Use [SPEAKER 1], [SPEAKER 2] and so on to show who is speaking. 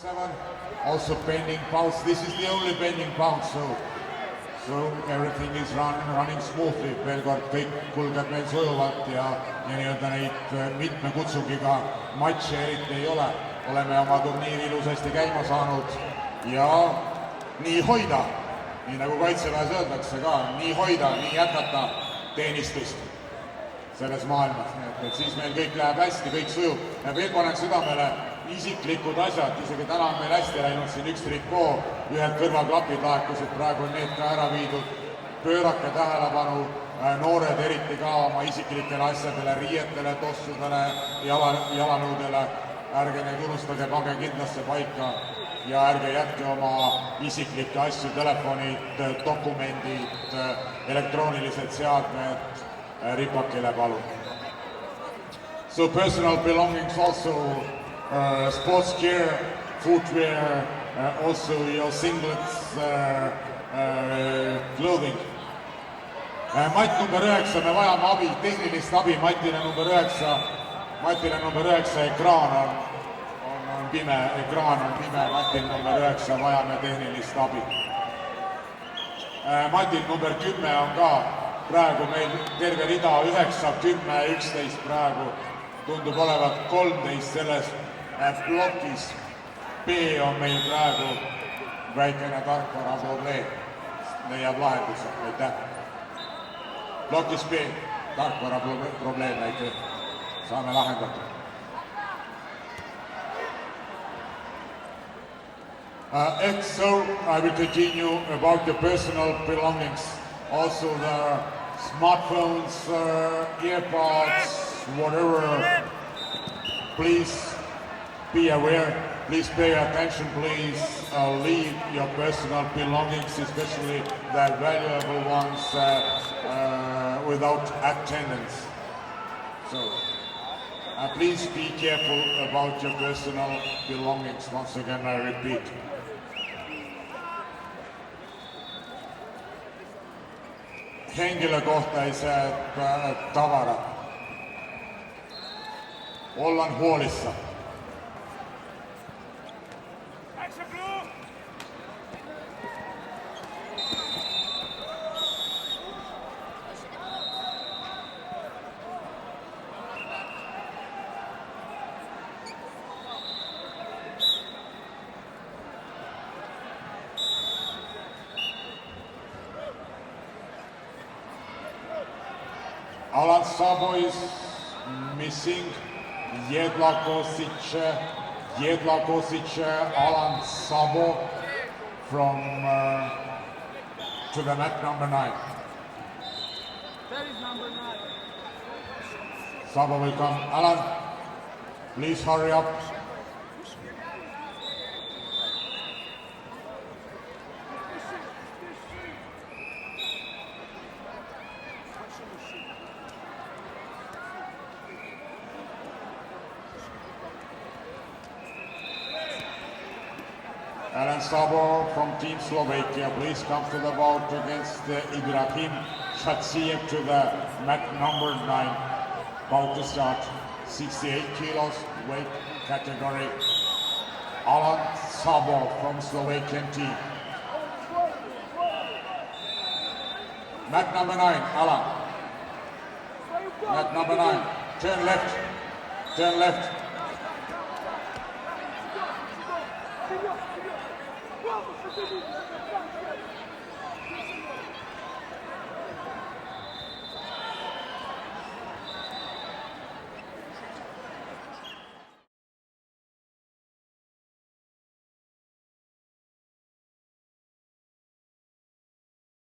[SPEAKER 1] 7, also bending bounce. This is the only bending bounce, so everything is running smoothly. Veel kord kõik kulgeb meil sujuvalt ja nii-öelda neid mitme kutsungiga matše eriti ei ole. Oleme oma turniiri ilusasti käima saanud ja nii hoida, nii nagu Kaitseväes öeldakse ka, nii hoida, nii jätkata teenistust selles maailmas. Et siis meil kõik läheb hästi, kõik sujub. Ja veel panen südamele isiklikud asjad, isegi täna on meil hästi läinud siin üks trikoo, ühed kõrvaklapid laekusid, praegu on need ka ära viidud. Pöörake tähelepanu, noored eriti ka oma isiklikele asjadele, riietele, tossudele, jalanõudele. Ärge neid unustage, pange kindlasse paika ja ärge jätke oma isiklikke asju, telefonid, dokumendid, elektroonilised seadmed ripakile palun. So personal belongings also, sports gear, footwear, also your singlets, clothing. Matt number 9, me vajame abi, tehnilist abi, Matile number 9, ekraan on pime, Matil number 9, vajame tehnilist abi. Matil number 10 on ka praegu meil terve rida 9, 10, 11 praegu. Tundub olevat 13 selles plokis. B on meil praegu väikene tarkvara probleem. Leiab lahenduse, aitäh. Plokis B, tarkvara probleem väike. Saame lahendatud. So I will continue about the personal belongings. Also the smartphones, earpods, whatever, please be aware, please pay attention, please leave your personal belongings, especially the valuable ones, without attendance. So please be careful about your personal belongings. Once again, I repeat. Hengile kohta ei saa tavara. Ollaan huolissa. Alan Sabo is missing. Jedla Kosic, Alan Sabo from to the mat number 9.
[SPEAKER 2] That is number 9.
[SPEAKER 1] Sabo will come. Alan, please hurry up. Alan Sabo from Team Slovakia, please come to the bout against Ibrahim Shatsiev to the mat number 9. Bout to start, 68 kilos weight category. Alan Sabo from Slovakian team. Mat number 9, Alan. Mat number 9, turn left, turn left.